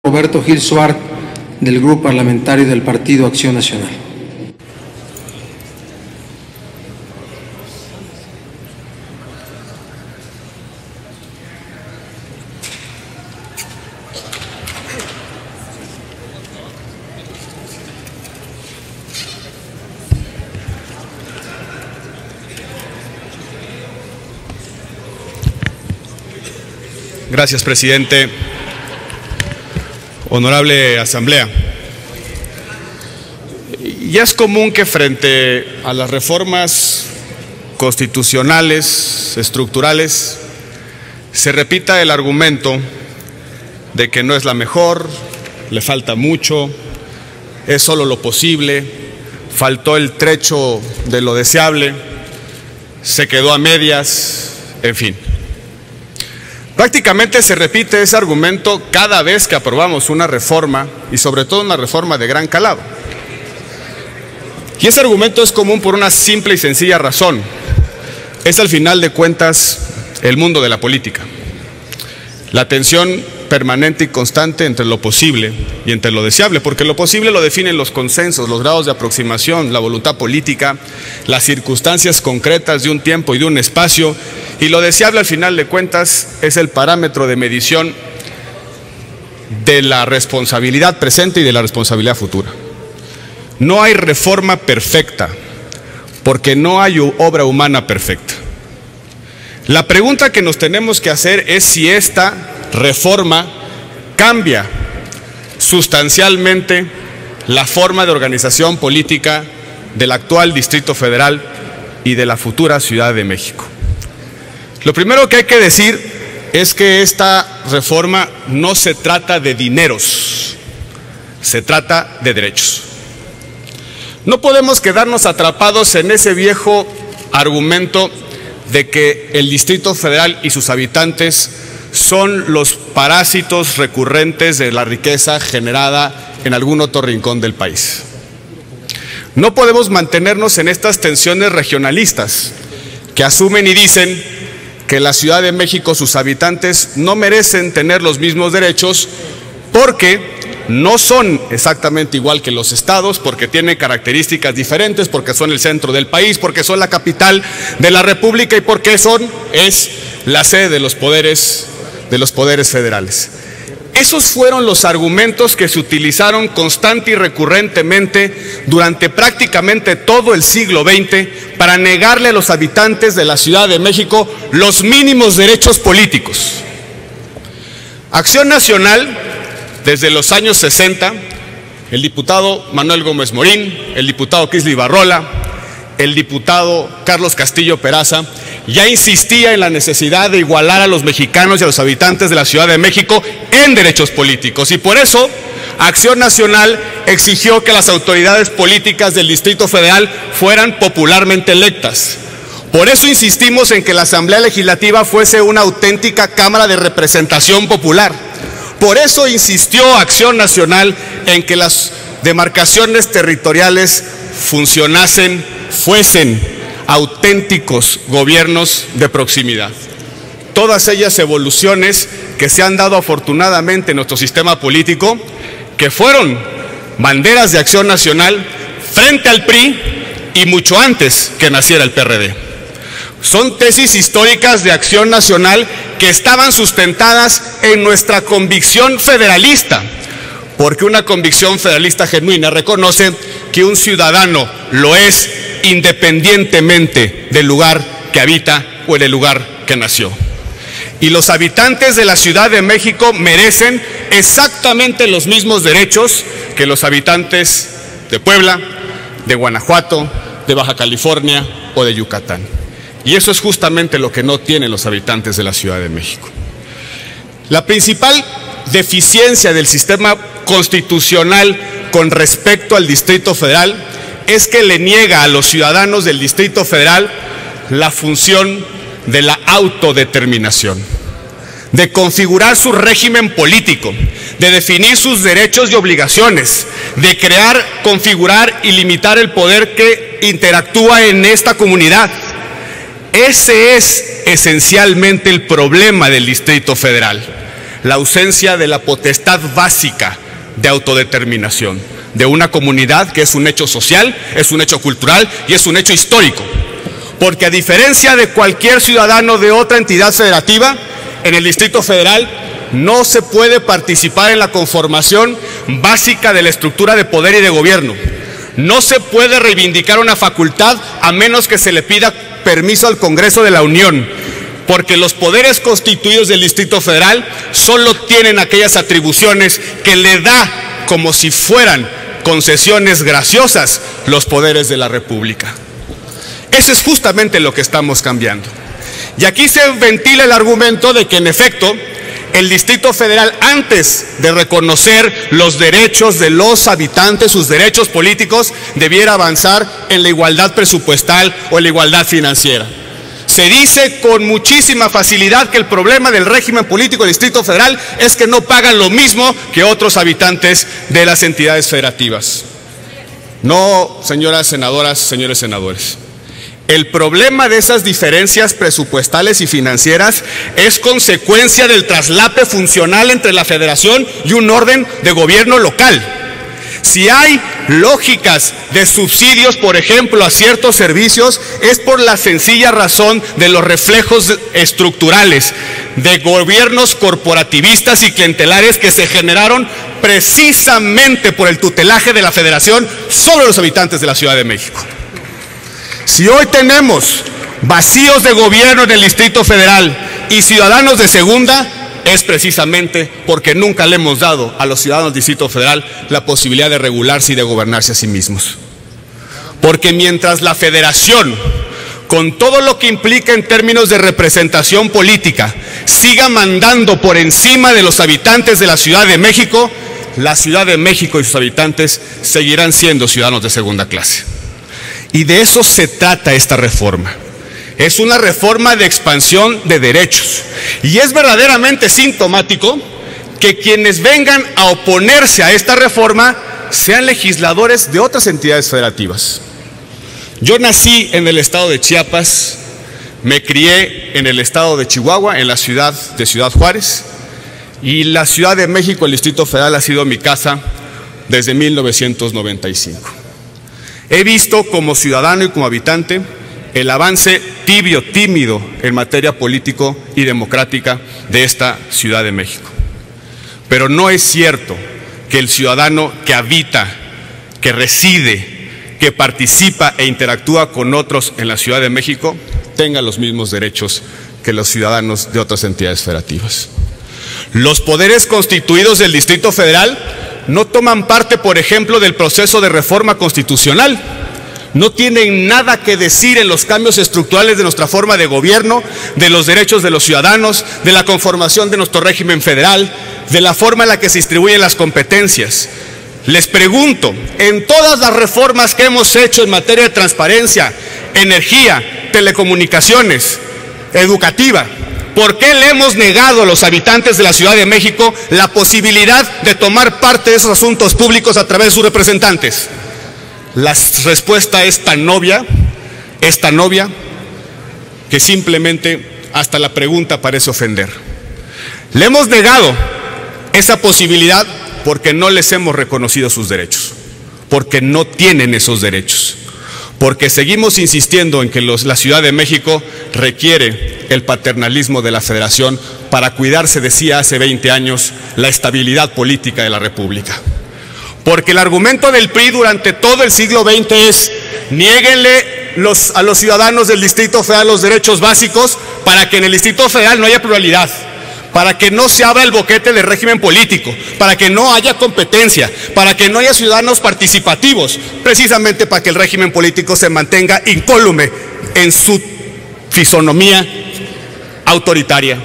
Roberto Gil Suart, del Grupo Parlamentario del Partido Acción Nacional. Gracias, presidente. Honorable Asamblea, ya es común que frente a las reformas constitucionales, estructurales, se repita el argumento de que no es la mejor, le falta mucho, es solo lo posible, faltó el trecho de lo deseable, se quedó a medias, en fin. Prácticamente se repite ese argumento cada vez que aprobamos una reforma y sobre todo una reforma de gran calado. Y ese argumento es común por una simple y sencilla razón. Es al final de cuentas el mundo de la política. La tensión permanente y constante entre lo posible y entre lo deseable, porque lo posible lo definen los consensos, los grados de aproximación, la voluntad política, las circunstancias concretas de un tiempo y de un espacio, y lo deseable al final de cuentas es el parámetro de medición de la responsabilidad presente y de la responsabilidad futura. No hay reforma perfecta, porque no hay obra humana perfecta. La pregunta que nos tenemos que hacer es si esta reforma cambia sustancialmente la forma de organización política del actual Distrito Federal y de la futura Ciudad de México. Lo primero que hay que decir es que esta reforma no se trata de dineros, se trata de derechos. No podemos quedarnos atrapados en ese viejo argumento de que el Distrito Federal y sus habitantes son los parásitos recurrentes de la riqueza generada en algún otro rincón del país. No podemos mantenernos en estas tensiones regionalistas que asumen y dicen que la Ciudad de México, sus habitantes, no merecen tener los mismos derechos porque no son exactamente igual que los estados, porque tienen características diferentes, porque son el centro del país, porque son la capital de la República y porque es la sede de los poderes federales. Esos fueron los argumentos que se utilizaron constante y recurrentemente durante prácticamente todo el siglo XX para negarle a los habitantes de la Ciudad de México los mínimos derechos políticos. Acción Nacional, desde los años 60, el diputado Manuel Gómez Morín, el diputado Kisly Barrola, el diputado Carlos Castillo Peraza, ya insistía en la necesidad de igualar a los mexicanos y a los habitantes de la Ciudad de México en derechos políticos. Y por eso, Acción Nacional exigió que las autoridades políticas del Distrito Federal fueran popularmente electas. Por eso insistimos en que la Asamblea Legislativa fuese una auténtica Cámara de Representación Popular. Por eso insistió Acción Nacional en que las demarcaciones territoriales fuesen auténticos gobiernos de proximidad. Todas ellas evoluciones que se han dado afortunadamente en nuestro sistema político, que fueron banderas de Acción Nacional frente al PRI y mucho antes que naciera el PRD. Son tesis históricas de Acción Nacional que estaban sustentadas en nuestra convicción federalista, porque una convicción federalista genuina reconoce que un ciudadano lo es independientemente del lugar que habita o en el lugar que nació. Y los habitantes de la Ciudad de México merecen exactamente los mismos derechos que los habitantes de Puebla, de Guanajuato, de Baja California o de Yucatán. Y eso es justamente lo que no tienen los habitantes de la Ciudad de México. La principal deficiencia del sistema constitucional con respecto al Distrito Federal es que le niega a los ciudadanos del Distrito Federal la función de la autodeterminación, de configurar su régimen político, de definir sus derechos y obligaciones, de crear, configurar y limitar el poder que interactúa en esta comunidad. Ese es esencialmente el problema del Distrito Federal. la ausencia de la potestad básica de autodeterminación de una comunidad, que es un hecho social, es un hecho cultural y es un hecho histórico. Porque a diferencia de cualquier ciudadano de otra entidad federativa, en el Distrito Federal no se puede participar en la conformación básica de la estructura de poder y de gobierno. No se puede reivindicar una facultad a menos que se le pida permiso al Congreso de la Unión, porque los poderes constituidos del Distrito Federal solo tienen aquellas atribuciones que le da, como si fueran concesiones graciosas, los poderes de la República. Eso es justamente lo que estamos cambiando. Y aquí se ventila el argumento de que, en efecto, el Distrito Federal, antes de reconocer los derechos de los habitantes, sus derechos políticos, debiera avanzar en la igualdad presupuestal o en la igualdad financiera. Se dice con muchísima facilidad que el problema del régimen político del Distrito Federal es que no pagan lo mismo que otros habitantes de las entidades federativas. No, señoras senadoras, señores senadores. El problema de esas diferencias presupuestales y financieras es consecuencia del traslape funcional entre la federación y un orden de gobierno local. Si hay lógicas de subsidios, por ejemplo, a ciertos servicios, es por la sencilla razón de los reflejos estructurales de gobiernos corporativistas y clientelares que se generaron precisamente por el tutelaje de la federación sobre los habitantes de la Ciudad de México. Si hoy tenemos vacíos de gobierno en el Distrito Federal y ciudadanos de segunda, es precisamente porque nunca le hemos dado a los ciudadanos del Distrito Federal la posibilidad de regularse y de gobernarse a sí mismos. Porque mientras la federación, con todo lo que implica en términos de representación política, siga mandando por encima de los habitantes de la Ciudad de México, la Ciudad de México y sus habitantes seguirán siendo ciudadanos de segunda clase. Y de eso se trata esta reforma. Es una reforma de expansión de derechos. Y es verdaderamente sintomático que quienes vengan a oponerse a esta reforma sean legisladores de otras entidades federativas. Yo nací en el estado de Chiapas, me crié en el estado de Chihuahua, en la ciudad de Ciudad Juárez, y la Ciudad de México, el Distrito Federal, ha sido mi casa desde 1995. He visto como ciudadano y como habitante el avance tímido en materia político y democrática de esta Ciudad de México. Pero no es cierto que el ciudadano que habita, que reside, que participa e interactúa con otros en la Ciudad de México tenga los mismos derechos que los ciudadanos de otras entidades federativas. Los poderes constituidos del Distrito Federal no toman parte, por ejemplo, del proceso de reforma constitucional. No tienen nada que decir en los cambios estructurales de nuestra forma de gobierno, de los derechos de los ciudadanos, de la conformación de nuestro régimen federal, de la forma en la que se distribuyen las competencias. Les pregunto, en todas las reformas que hemos hecho en materia de transparencia, energía, telecomunicaciones, educativa, ¿por qué le hemos negado a los habitantes de la Ciudad de México la posibilidad de tomar parte de esos asuntos públicos a través de sus representantes? La respuesta es tan obvia, que simplemente hasta la pregunta parece ofender. Le hemos negado esa posibilidad porque no les hemos reconocido sus derechos, porque no tienen esos derechos, porque seguimos insistiendo en que la Ciudad de México requiere el paternalismo de la Federación para cuidarse, decía hace 20 años, la estabilidad política de la República. Porque el argumento del PRI durante todo el siglo XX es: niéguenle a los ciudadanos del Distrito Federal los derechos básicos para que en el Distrito Federal no haya pluralidad, para que no se abra el boquete del régimen político, para que no haya competencia, para que no haya ciudadanos participativos, precisamente para que el régimen político se mantenga incólume en su fisonomía autoritaria.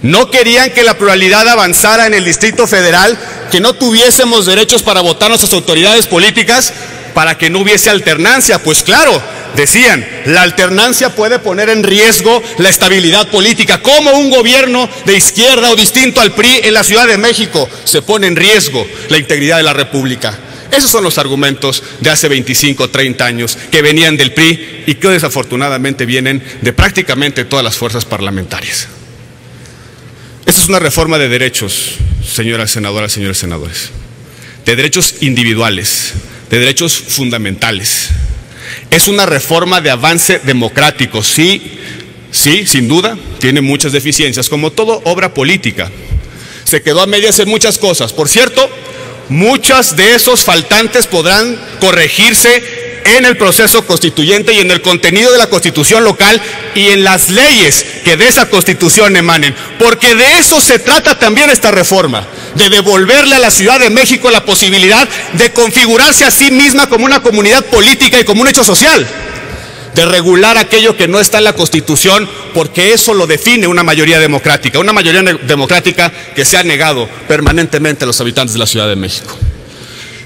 No querían que la pluralidad avanzara en el Distrito Federal, que no tuviésemos derechos para votar nuestras autoridades políticas, para que no hubiese alternancia. Pues claro, decían, la alternancia puede poner en riesgo la estabilidad política. ¿Cómo un gobierno de izquierda o distinto al PRI en la Ciudad de México se pone en riesgo la integridad de la República? Esos son los argumentos de hace 25 o 30 años que venían del PRI y que desafortunadamente vienen de prácticamente todas las fuerzas parlamentarias. Esta es una reforma de derechos, señoras senadoras, señores senadores, de derechos individuales, de derechos fundamentales. Es una reforma de avance democrático, sí, sin duda, tiene muchas deficiencias, como toda obra política. Se quedó a medias en muchas cosas. Por cierto, muchas de esos faltantes podrán corregirse en el proceso constituyente y en el contenido de la Constitución local y en las leyes que de esa Constitución emanen, porque de eso se trata también esta reforma, de devolverle a la Ciudad de México la posibilidad de configurarse a sí misma como una comunidad política y como un hecho social, de regular aquello que no está en la Constitución, porque eso lo define una mayoría democrática que se ha negado permanentemente a los habitantes de la Ciudad de México.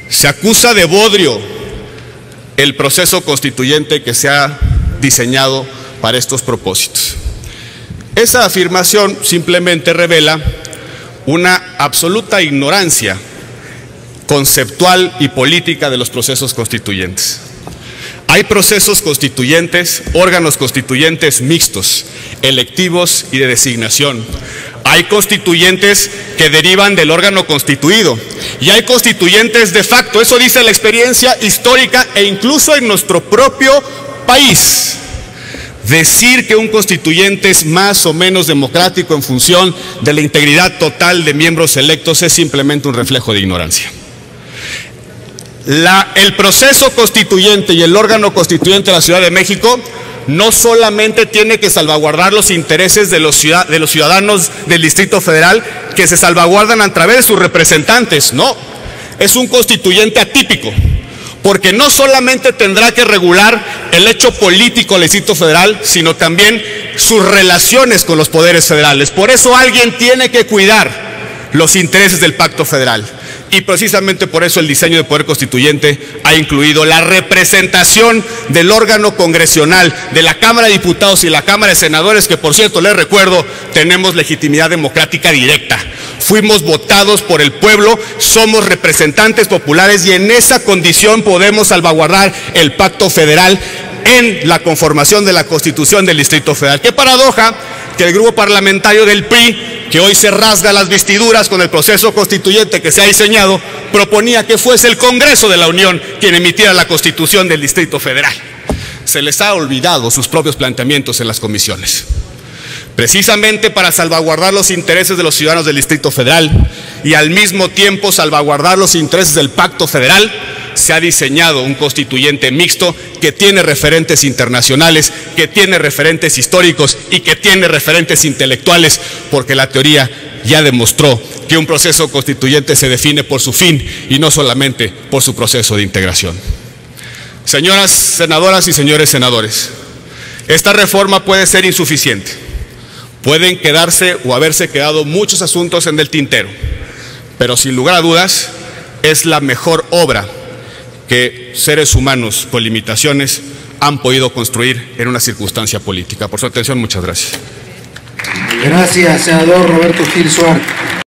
Se acusa de bodrio el proceso constituyente que se ha diseñado para estos propósitos. Esa afirmación simplemente revela una absoluta ignorancia conceptual y política de los procesos constituyentes. Hay procesos constituyentes, órganos constituyentes mixtos, electivos y de designación. Hay constituyentes que derivan del órgano constituido y hay constituyentes de facto. Eso dice la experiencia histórica e incluso en nuestro propio país. Decir que un constituyente es más o menos democrático en función de la integridad total de miembros electos es simplemente un reflejo de ignorancia. El proceso constituyente y el órgano constituyente de la Ciudad de México no solamente tiene que salvaguardar los intereses de los ciudadanos del Distrito Federal que se salvaguardan a través de sus representantes, no, es un constituyente atípico, porque no solamente tendrá que regular el hecho político del Distrito Federal, sino también sus relaciones con los poderes federales. Por eso alguien tiene que cuidar los intereses del Pacto Federal. Y precisamente por eso el diseño de poder constituyente ha incluido la representación del órgano congresional, de la Cámara de Diputados y la Cámara de Senadores, que por cierto les recuerdo, tenemos legitimidad democrática directa. Fuimos votados por el pueblo, somos representantes populares y en esa condición podemos salvaguardar el Pacto Federal en la conformación de la Constitución del Distrito Federal. Qué paradoja que el grupo parlamentario del PRI, que hoy se rasga las vestiduras con el proceso constituyente que se ha diseñado, proponía que fuese el Congreso de la Unión quien emitiera la Constitución del Distrito Federal. Se les ha olvidado sus propios planteamientos en las comisiones. Precisamente para salvaguardar los intereses de los ciudadanos del Distrito Federal y al mismo tiempo salvaguardar los intereses del Pacto Federal, se ha diseñado un constituyente mixto que tiene referentes internacionales, que tiene referentes históricos y que tiene referentes intelectuales, porque la teoría ya demostró que un proceso constituyente se define por su fin y no solamente por su proceso de integración. Señoras senadoras y señores senadores, esta reforma puede ser insuficiente. Pueden quedarse o haberse quedado muchos asuntos en el tintero, pero sin lugar a dudas es la mejor obra que seres humanos con limitaciones han podido construir en una circunstancia política. Por su atención, muchas gracias. Gracias, senador Roberto Gil Suárez.